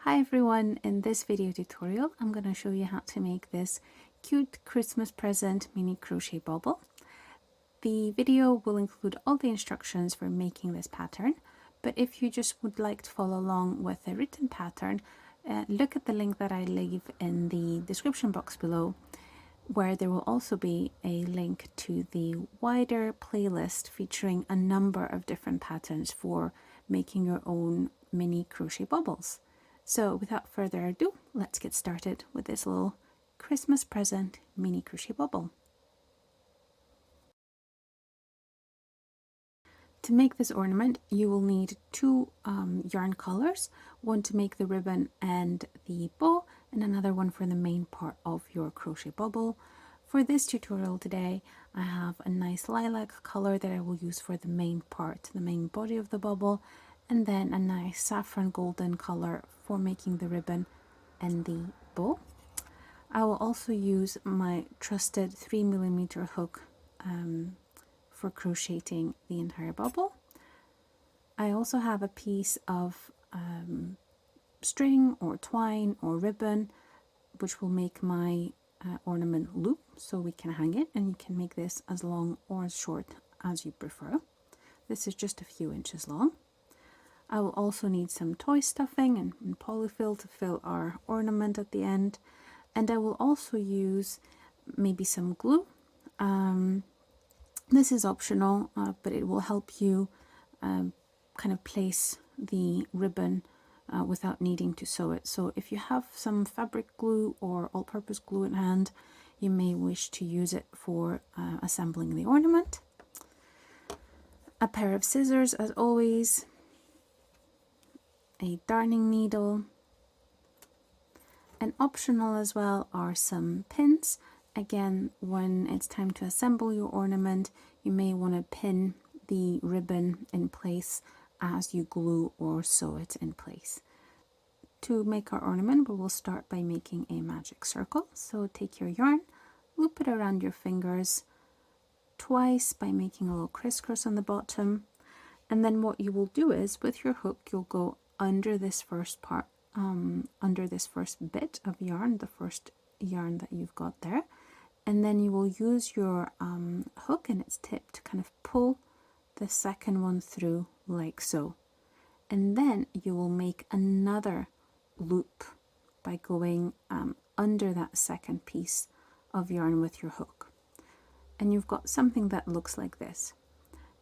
Hi everyone, in this video tutorial I'm going to show you how to make this cute Christmas present mini crochet bauble. The video will include all the instructions for making this pattern, but if you just would like to follow along with a written pattern, look at the link that I leave in the description box below, where there will also be a link to the wider playlist featuring a number of different patterns for making your own mini crochet baubles. So without further ado, let's get started with this little Christmas present mini crochet bauble. To make this ornament, you will need two yarn colors, one to make the ribbon and the bow, and another one for the main part of your crochet bauble. For this tutorial today, I have a nice lilac color that I will use for the main part, the main body of the bauble, and then a nice saffron golden color for making the ribbon and the bow. I will also use my trusted 3mm hook for crocheting the entire bauble. I also have a piece of string or twine or ribbon which will make my ornament loop, so we can hang it, and you can make this as long or as short as you prefer. This is just a few inches long. I will also need some toy stuffing and polyfill to fill our ornament at the end, and I will also use maybe some glue. This is optional, but it will help you kind of place the ribbon without needing to sew it. So if you have some fabric glue or all-purpose glue in hand, you may wish to use it for assembling the ornament. A pair of scissors as always, a darning needle, and optional as well are some pins. Again, when it's time to assemble your ornament, you may want to pin the ribbon in place as you glue or sew it in place. To make our ornament, we will start by making a magic circle. So take your yarn, loop it around your fingers twice by making a little crisscross on the bottom, and then what you will do is with your hook you'll go under this first part, under this first bit of yarn, the first yarn that you've got there, and then you will use your hook and its tip to kind of pull the second one through like so, and then you will make another loop by going under that second piece of yarn with your hook, and you've got something that looks like this.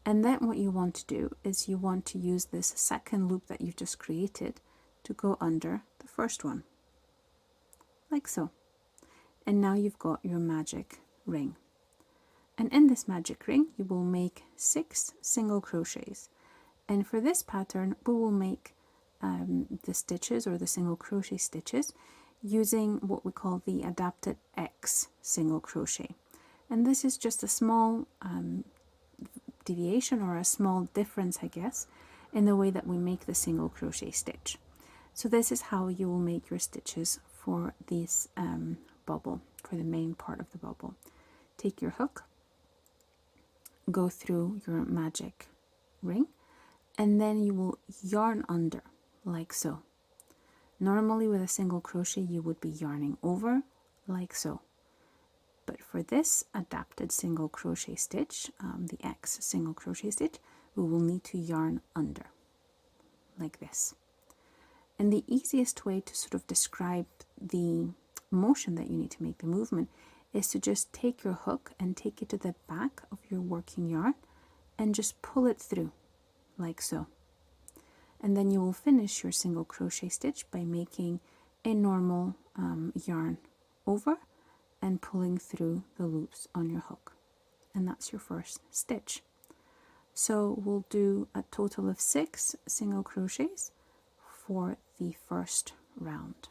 And then what you want to do is you want to use this second loop that you've just created to go under the first one, like so. And now you've got your magic ring. And in this magic ring, you will make 6 single crochets. And for this pattern, we will make the stitches or the single crochet stitches using what we call the adapted X single crochet. And this is just a small deviation or a small difference, I guess, in the way that we make the single crochet stitch. So this is how you will make your stitches for this bauble, for the main part of the bauble. Take your hook, go through your magic ring, and then you will yarn under like so. Normally with a single crochet you would be yarning over like so. But for this adapted single crochet stitch, the X single crochet stitch, we will need to yarn under, like this. And the easiest way to sort of describe the motion that you need to make, the movement, is to just take your hook and take it to the back of your working yarn and just pull it through, like so. And then you will finish your single crochet stitch by making a normal yarn over and pulling through the loops on your hook, and that's your first stitch. So we'll do a total of 6 single crochets for the first round.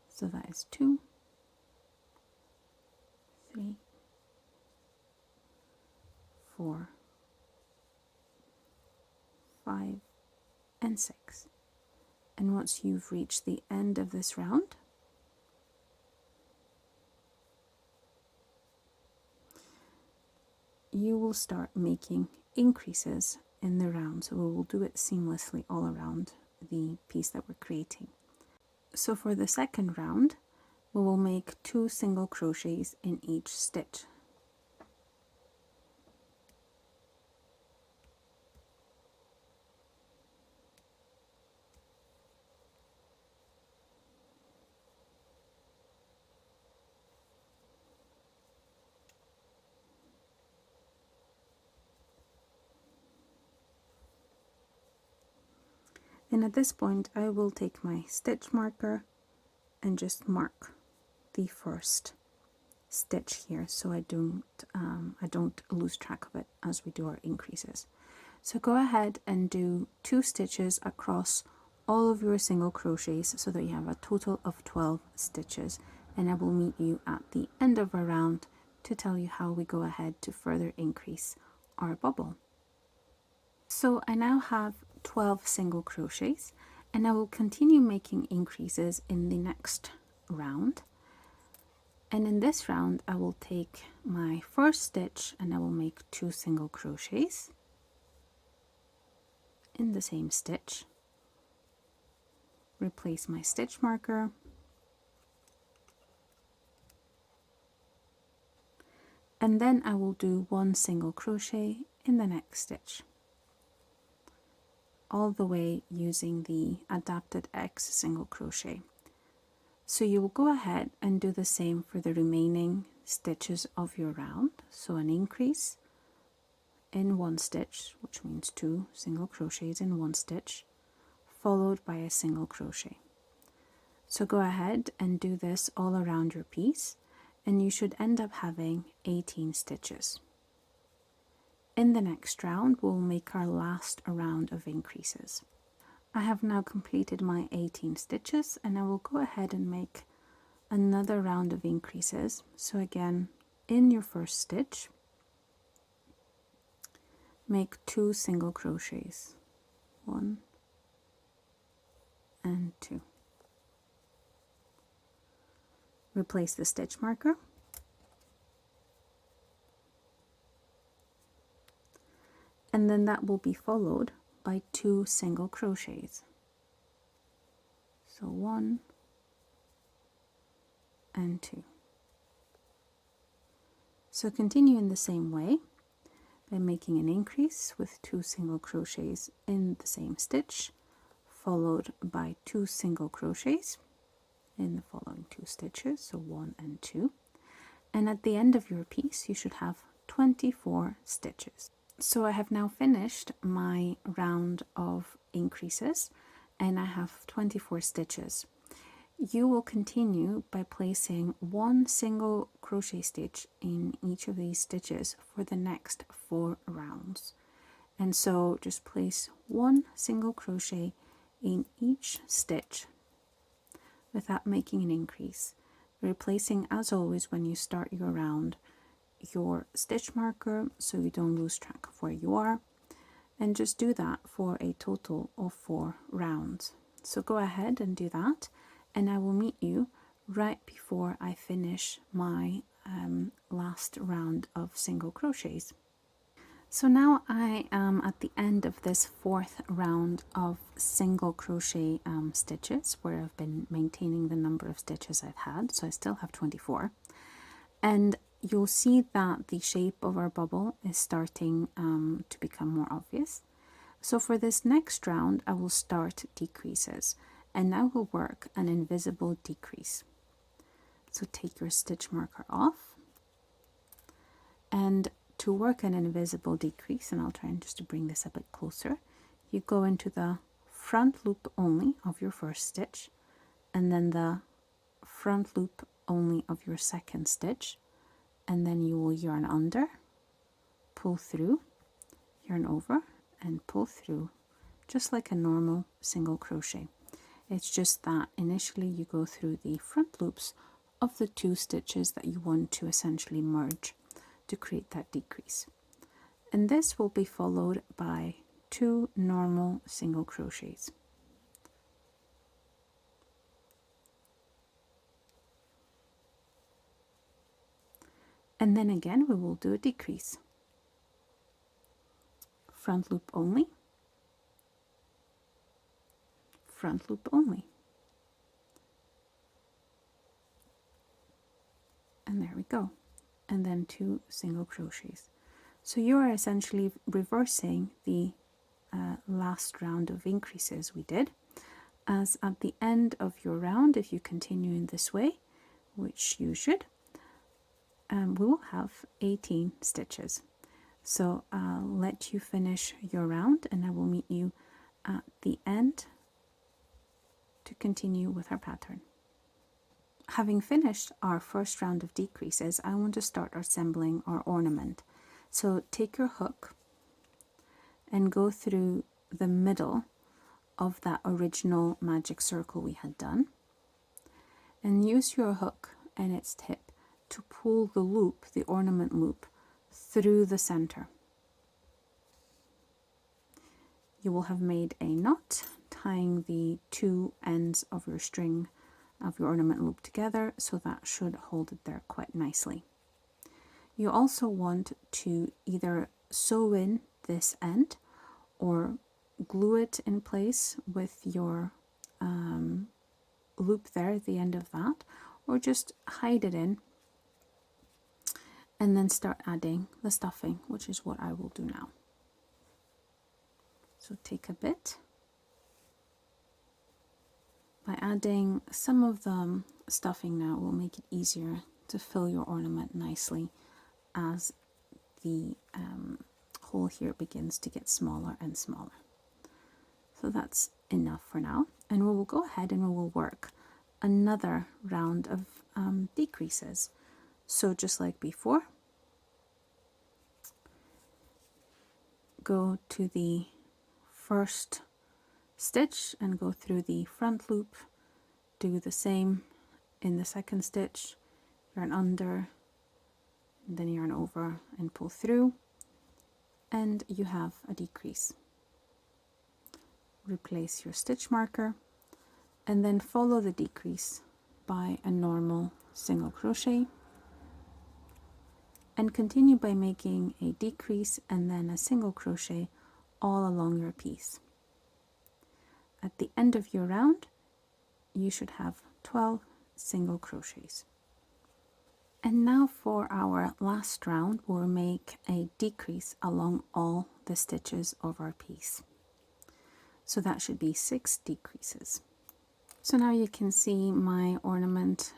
So that is 2, 3, 4, 5, and 6. And once you've reached the end of this round, you will start making increases in the round. So we will do it seamlessly all around the piece that we're creating. So for the second round, we will make 2 single crochets in each stitch. And at this point I will take my stitch marker and just mark the first stitch here, so I don't lose track of it as we do our increases. So go ahead and do 2 stitches across all of your single crochets so that you have a total of 12 stitches, and I will meet you at the end of our round to tell you how we go ahead to further increase our bubble. So I now have 12 single crochets, and I will continue making increases in the next round. And in this round I will take my first stitch and I will make 2 single crochets in the same stitch, replace my stitch marker, and then I will do 1 single crochet in the next stitch, all the way using the adapted X single crochet. So you will go ahead and do the same for the remaining stitches of your round. So an increase in 1 stitch, which means 2 single crochets in 1 stitch, followed by a single crochet. So go ahead and do this all around your piece, and you should end up having 18 stitches. In the next round, we'll make our last round of increases. I have now completed my 18 stitches, and I will go ahead and make another round of increases. So again, in your first stitch, make 2 single crochets, 1 and 2. Replace the stitch marker, and then that will be followed by 2 single crochets. So 1 and 2. So continue in the same way by making an increase with 2 single crochets in the same stitch, followed by 2 single crochets in the following 2 stitches, so 1 and 2. And at the end of your piece you should have 24 stitches. So I have now finished my round of increases and I have 24 stitches. You will continue by placing 1 single crochet stitch in each of these stitches for the next 4 rounds. And so just place 1 single crochet in each stitch without making an increase, replacing, as always when you start your round, your stitch marker so you don't lose track of where you are, and just do that for a total of 4 rounds. So go ahead and do that, and I will meet you right before I finish my last round of single crochets. So now I am at the end of this 4th round of single crochet stitches, where I've been maintaining the number of stitches I've had, so I still have 24. And you'll see that the shape of our bubble is starting to become more obvious. So for this next round I will start decreases, and I will work an invisible decrease. So take your stitch marker off, and to work an invisible decrease, and I'll try and just to bring this a bit closer, you go into the front loop only of your first stitch, and then the front loop only of your second stitch, and then you will yarn under, pull through, yarn over, and pull through, just like a normal single crochet. It's just that initially you go through the front loops of the 2 stitches that you want to essentially merge to create that decrease. And this will be followed by 2 normal single crochets. And then again we will do a decrease. Front loop only, front loop only. And there we go. And then 2 single crochets. So you are essentially reversing the last round of increases we did, as at the end of your round, if you continue in this way, which you should, we will have 18 stitches. So I'll let you finish your round and I will meet you at the end to continue with our pattern. Having finished our first round of decreases, I want to start assembling our ornament. So take your hook and go through the middle of that original magic circle we had done, and use your hook and its tip to pull the loop, the ornament loop, through the center. You will have made a knot tying the 2 ends of your string of your ornament loop together, so that should hold it there quite nicely. You also want to either sew in this end or glue it in place with your loop there at the end of that, or just hide it in and then start adding the stuffing, which is what I will do now. So take a bit. By adding some of the stuffing now, will make it easier to fill your ornament nicely as the hole here begins to get smaller and smaller. So that's enough for now, and we will go ahead and we will work another round of decreases. So just like before, go to the first stitch and go through the front loop, do the same in the second stitch, yarn under, and then yarn over and pull through, and you have a decrease. Replace your stitch marker and then follow the decrease by a normal single crochet, and continue by making a decrease and then a single crochet all along your piece. At the end of your round, you should have 12 single crochets. And now for our last round, we'll make a decrease along all the stitches of our piece. So that should be 6 decreases. So now you can see my ornament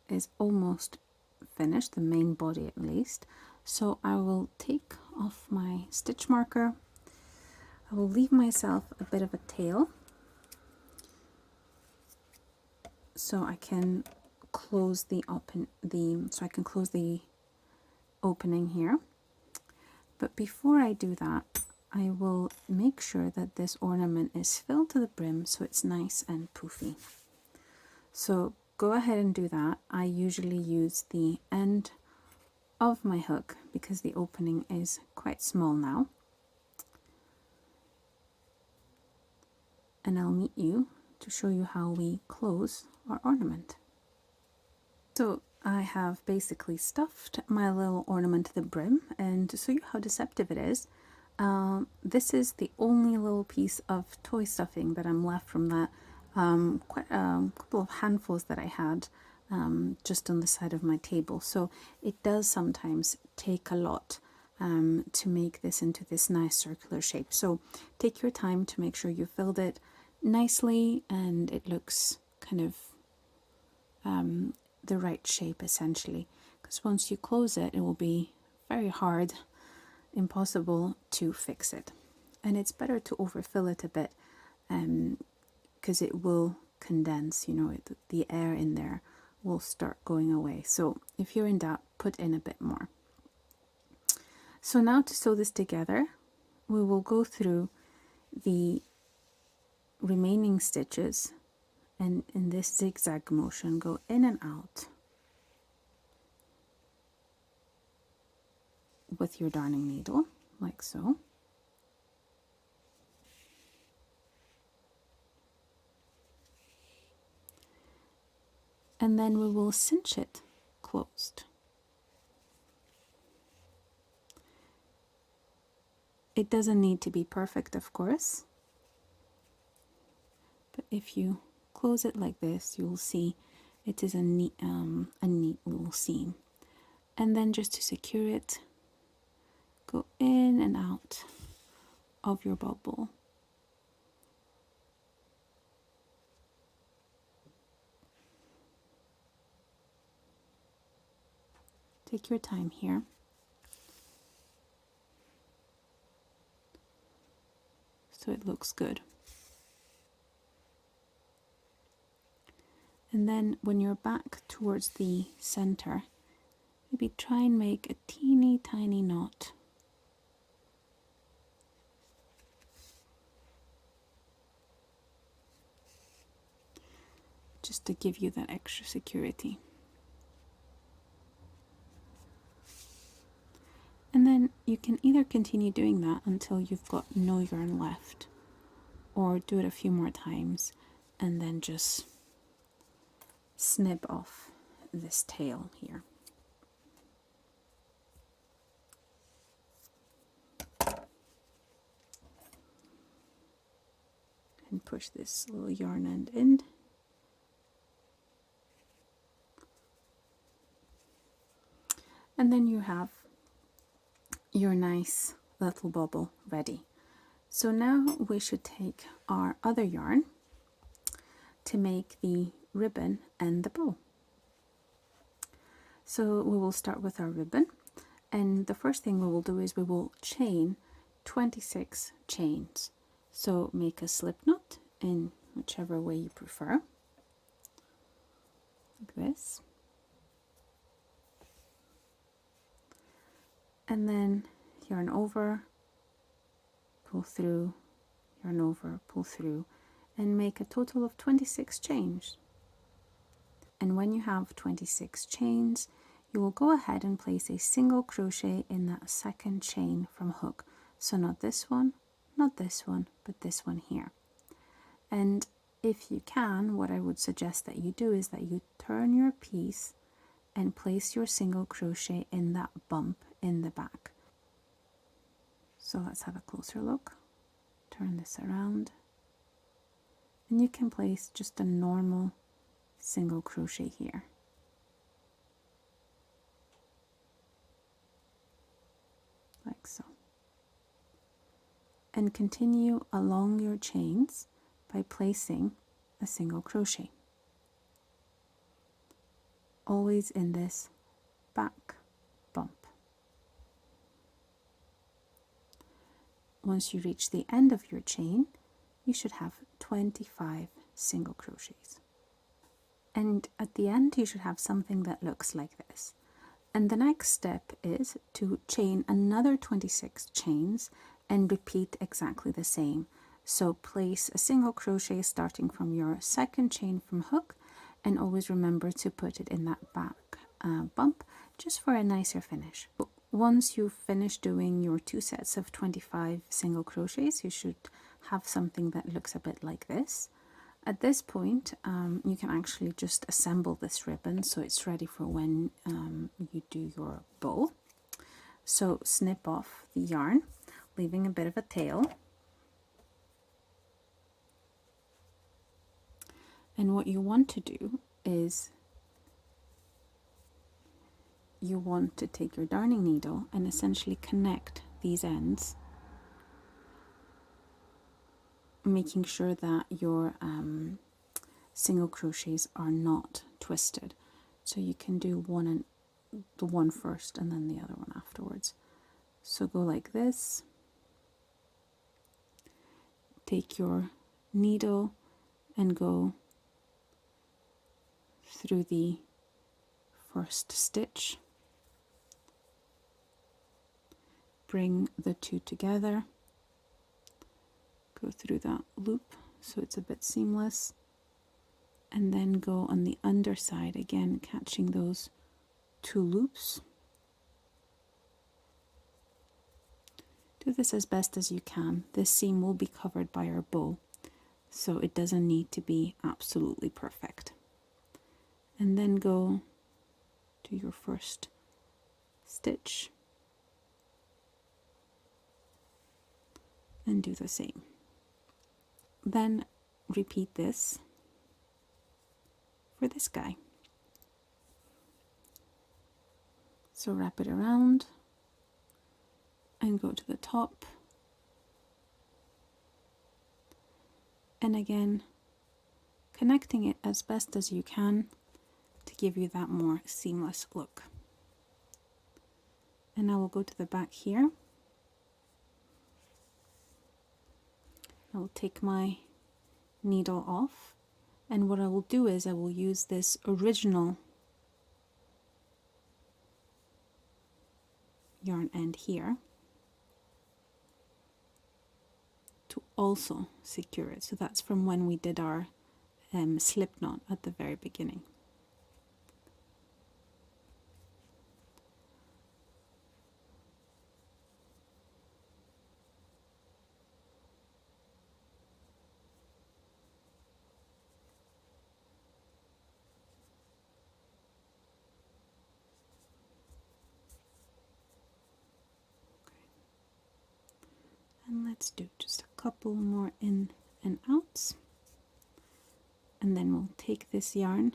is almost finished, the main body at least. So I will take off my stitch marker. I will leave myself a bit of a tail so I can close the opening here. But before I do that, I will make sure that this ornament is filled to the brim so it's nice and poofy. So go ahead and do that. I usually use the end of my hook because the opening is quite small now. And I'll meet you to show you how we close our ornament. So I have basically stuffed my little ornament to the brim, and to show you how deceptive it is, this is the only little piece of toy stuffing that I'm left from that quite a couple of handfuls that I had just on the side of my table. So it does sometimes take a lot to make this into this nice circular shape. So take your time to make sure you filled it nicely and it looks kind of the right shape essentially, because once you close it, it will be very hard, impossible to fix it. And it's better to overfill it a bit because it will condense, you know, the air in there will start going away. So if you're in doubt, put in a bit more. So now to sew this together, we will go through the remaining stitches and in this zigzag motion go in and out with your darning needle, like so. And then we will cinch it closed. It doesn't need to be perfect, of course, if you close it like this, you'll see it is a neat little seam. And then just to secure it, go in and out of your bauble. Take your time here. So it looks good. And then when you're back towards the center, maybe try and make a teeny tiny knot. Just to give you that extra security. And then you can either continue doing that until you've got no yarn left, or do it a few more times and then just snip off this tail here. And push this little yarn end in. And then you have your nice little bauble ready. So now we should take our other yarn to make the ribbon and the bow. So we will start with our ribbon, and the first thing we will do is we will chain 26 chains. So make a slip knot in whichever way you prefer, like this. And then yarn over, pull through, yarn over, pull through, and make a total of 26 chains. And when you have 26 chains, you will go ahead and place a single crochet in that second chain from hook. So not this one, not this one, but this one here. And if you can, what I would suggest that you do is that you turn your piece and place your single crochet in that bump in the back. So let's have a closer look. Turn this around, and you can place just a normal single crochet here. Like so. And continue along your chains by placing a single crochet. Always in this back bump. Once you reach the end of your chain, you should have 25 single crochets. And at the end, you should have something that looks like this. And the next step is to chain another 26 chains and repeat exactly the same. So place a single crochet starting from your second chain from hook, and always remember to put it in that back bump just for a nicer finish. Once you've finished doing your 2 sets of 25 single crochets, you should have something that looks a bit like this. At this point, you can actually just assemble this ribbon so it's ready for when you do your bow. So snip off the yarn, leaving a bit of a tail. And what you want to do is you want to take your darning needle and essentially connect these ends, making sure that your single crochets are not twisted. So you can do the one first and then the other one afterwards. So go like this, take your needle and go through the first stitch, bring the two together, go through that loop so it's a bit seamless, and then go on the underside again, catching those 2 loops. Do this as best as you can. This seam will be covered by our bow, so it doesn't need to be absolutely perfect. And then go to your first stitch and do the same. Then repeat this for this guy. So wrap it around and go to the top, and again connecting it as best as you can to give you that more seamless look. And now we'll go to the back here. I will take my needle off, and what I will do is I will use this original yarn end here to also secure it. So that's from when we did our slip knot at the very beginning. And let's do just a couple more in and outs, and then we'll take this yarn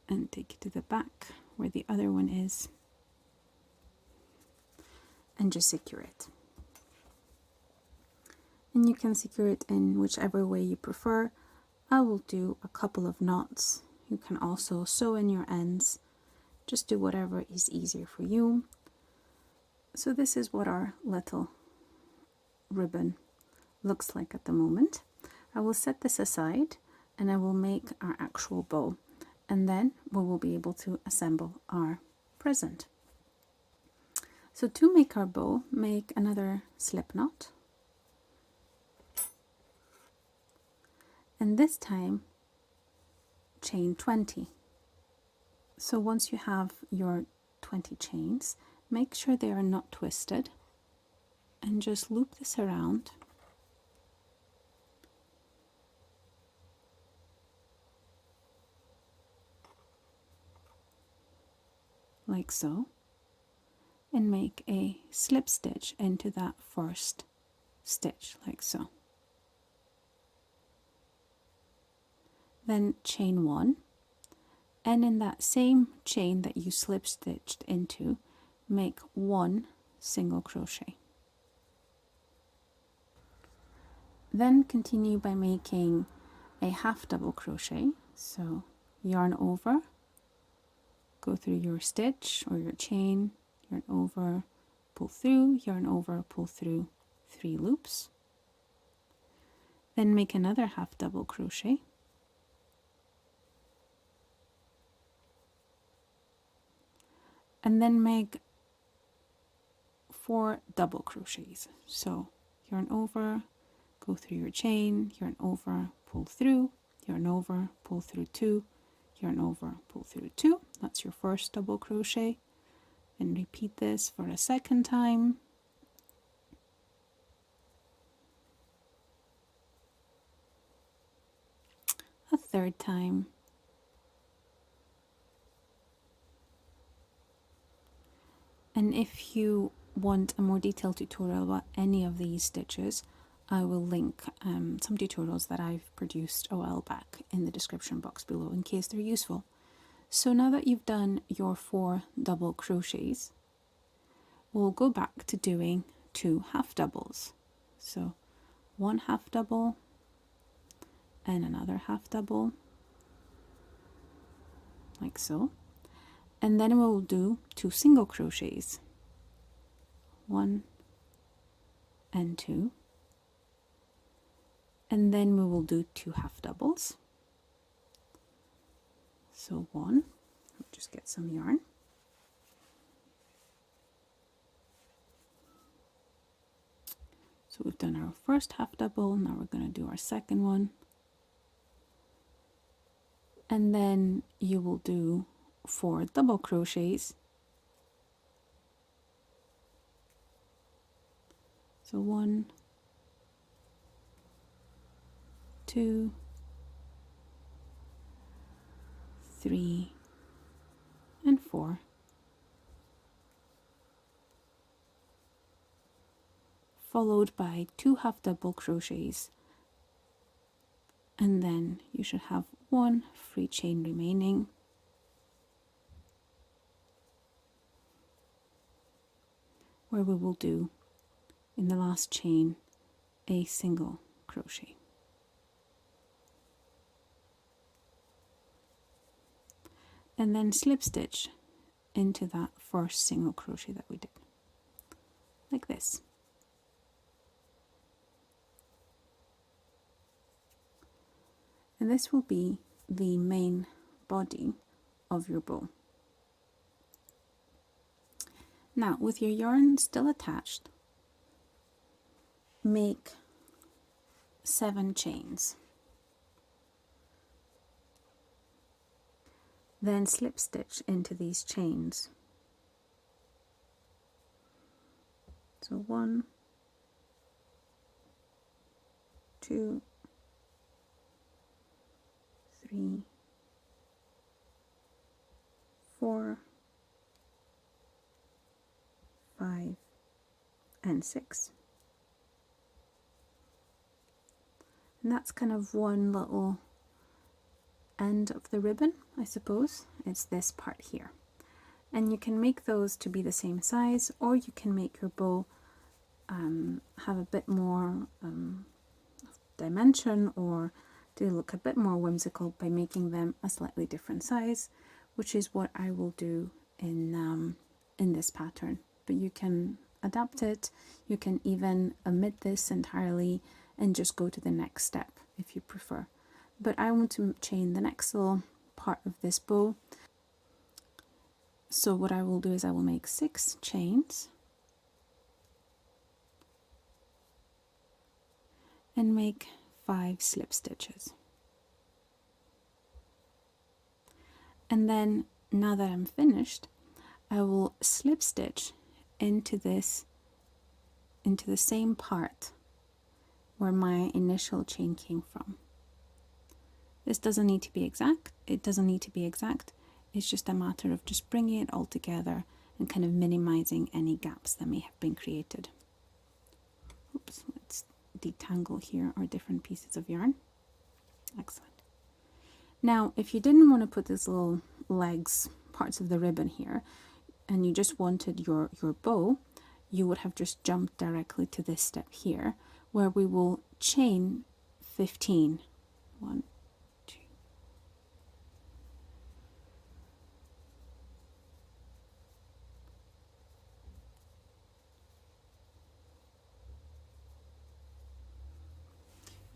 and take it to the back where the other one is and just secure it. And you can secure it in whichever way you prefer. I will do a couple of knots. You can also sew in your ends. Just do whatever is easier for you. So this is what our little ribbon looks like at the moment. I will set this aside and I will make our actual bow, and then we will be able to assemble our present. So to make our bow, make another slip knot, and this time chain 20. So once you have your 20 chains, make sure they are not twisted, and just loop this around like so, and make a slip stitch into that first stitch like so. Then chain 1, and in that same chain that you slip stitched into, make 1 single crochet. Then continue by making a half double crochet. So yarn over, go through your stitch or your chain, yarn over, pull through, yarn over, pull through 3 loops. Then make another half double crochet, and then make 4 double crochets. So yarn over, go through your chain, yarn over, pull through, yarn over, pull through 2, yarn over, pull through 2. That's your first double crochet. And repeat this for a second time. A third time. And if you want a more detailed tutorial about any of these stitches, I will link some tutorials that I've produced a while back in the description box below in case they're useful. So now that you've done your 4 double crochets, we'll go back to doing 2 half doubles. So 1 half double and another half double, like so. And then we'll do 2 single crochets, 1 and 2. And then we will do 2 half doubles. So 1, I'll just get some yarn. So we've done our first half double, now we're going to do our second one. And then you will do 4 double crochets. So 1, 2, 3, and 4. followed by 2 half double crochets, and then you should have 1 free chain remaining, where we will do in the last chain a single crochet. And then slip stitch into that first single crochet that we did, like this. And this will be the main body of your bow. Now, with your yarn still attached, make 7 chains. Then slip stitch into these chains. So 1, 2, 3, 4, 5, and 6. And that's kind of one little end of the ribbon, I suppose. It's this part here. And you can make those to be the same size, or you can make your bow have a bit more dimension, or to look a bit more whimsical by making them a slightly different size, which is what I will do in this pattern. But you can adapt it, you can even omit this entirely and just go to the next step if you prefer. But I want to chain the next little part of this bow. So what I will do is I will make 6 chains and make 5 slip stitches. And then, now that I'm finished, I will slip stitch into this, into the same part where my initial chain came from. This doesn't need to be exact, it's just a matter of just bringing it all together and kind of minimizing any gaps that may have been created. Oops, let's detangle here our different pieces of yarn. Excellent. Now, if you didn't want to put these little legs, parts of the ribbon here, and you just wanted your bow, you would have just jumped directly to this step here, where we will chain 15. 1, 2.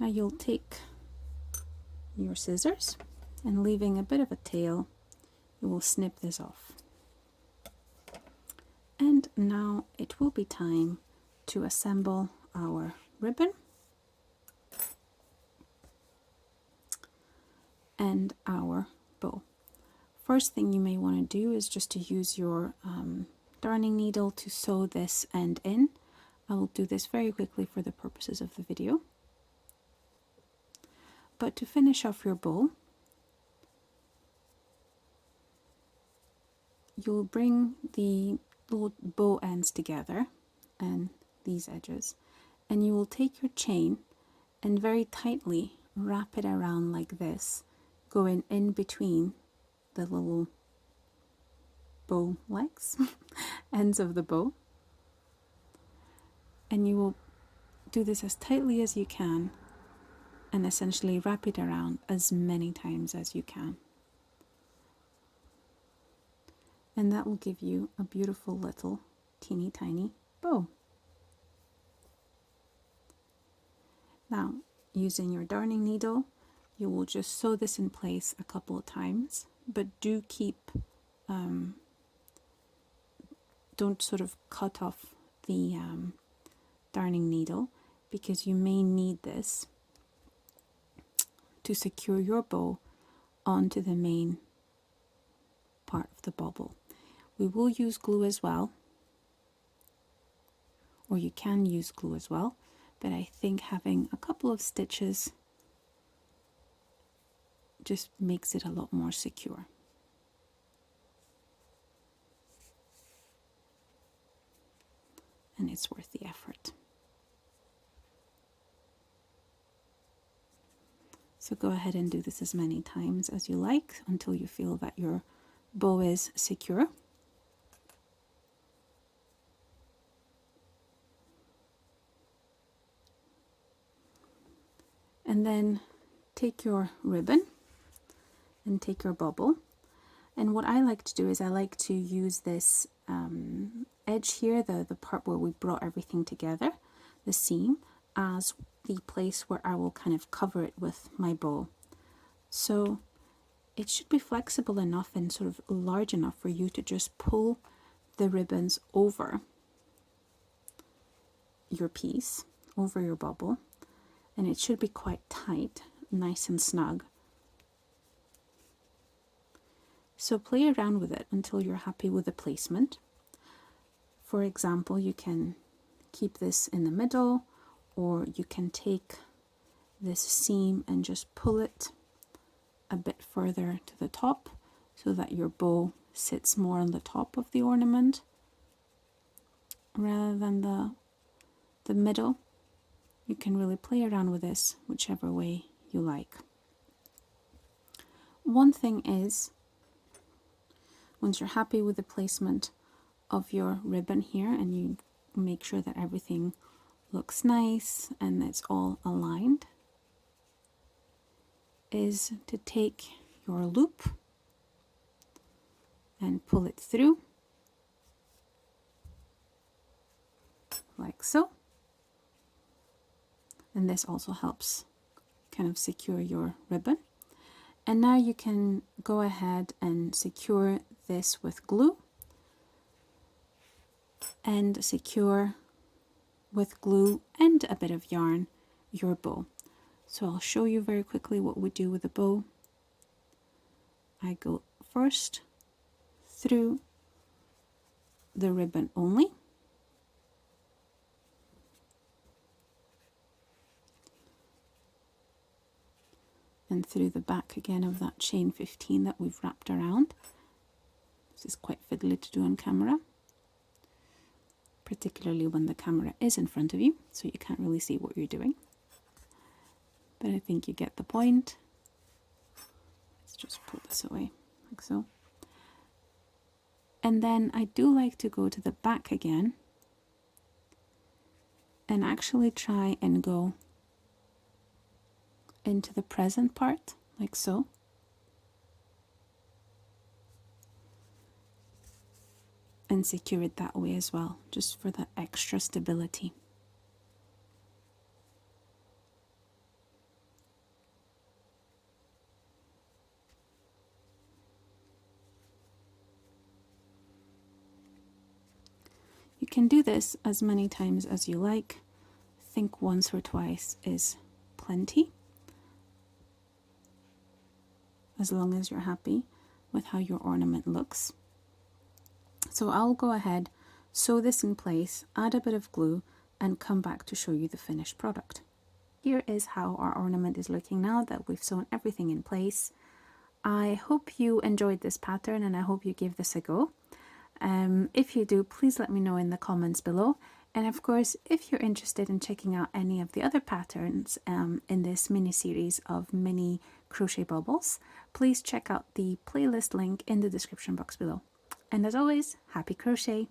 Now you'll take your scissors, and leaving a bit of a tail, you will snip this off. And now it will be time to assemble our ribbon and our bow. First thing you may want to do is just to use your darning needle to sew this end in. I will do this very quickly for the purposes of the video. But to finish off your bow, you'll bring the little bow ends together and these edges, and you will take your chain and very tightly wrap it around like this, going in between the little bow legs, ends of the bow. And you will do this as tightly as you can and essentially wrap it around as many times as you can. And that will give you a beautiful little teeny tiny bow. Now, using your darning needle, you will just sew this in place a couple of times, but do keep, don't sort of cut off the darning needle, because you may need this to secure your bow onto the main part of the bauble. We will use glue as well, or you can use glue as well, but I think having a couple of stitches just makes it a lot more secure. And it's worth the effort. So go ahead and do this as many times as you like until you feel that your bow is secure. And then take your ribbon and take your bauble. And what I like to do is I like to use this edge here, the part where we brought everything together, the seam, as the place where I will kind of cover it with my bow. So it should be flexible enough and sort of large enough for you to just pull the ribbons over your piece, over your bauble, and it should be quite tight, nice and snug. So play around with it until you're happy with the placement. For example, you can keep this in the middle, or you can take this seam and just pull it a bit further to the top so that your bow sits more on the top of the ornament rather than the middle. You can really play around with this whichever way you like. One thing is, once you're happy with the placement of your ribbon here and you make sure that everything looks nice and it's all aligned, is to take your loop and pull it through like so. And this also helps kind of secure your ribbon. And now you can go ahead and secure this with glue and secure with glue and a bit of yarn your bow. So I'll show you very quickly what we do with the bow. I go first through the ribbon only, and through the back again of that chain 15 that we've wrapped around. This is quite fiddly to do on camera, particularly when the camera is in front of you, so you can't really see what you're doing. But I think you get the point. Let's just pull this away, like so. And then I do like to go to the back again and actually try and go into the present part, like so. And secure it that way as well, just for the extra stability. You can do this as many times as you like. I think once or twice is plenty, as long as you're happy with how your ornament looks. So I'll go ahead, sew this in place, add a bit of glue, and come back to show you the finished product. Here is how our ornament is looking now that we've sewn everything in place. I hope you enjoyed this pattern and I hope you give this a go. If you do, please let me know in the comments below. And of course, if you're interested in checking out any of the other patterns in this mini series of mini crochet baubles, please check out the playlist link in the description box below. And as always, happy crochet!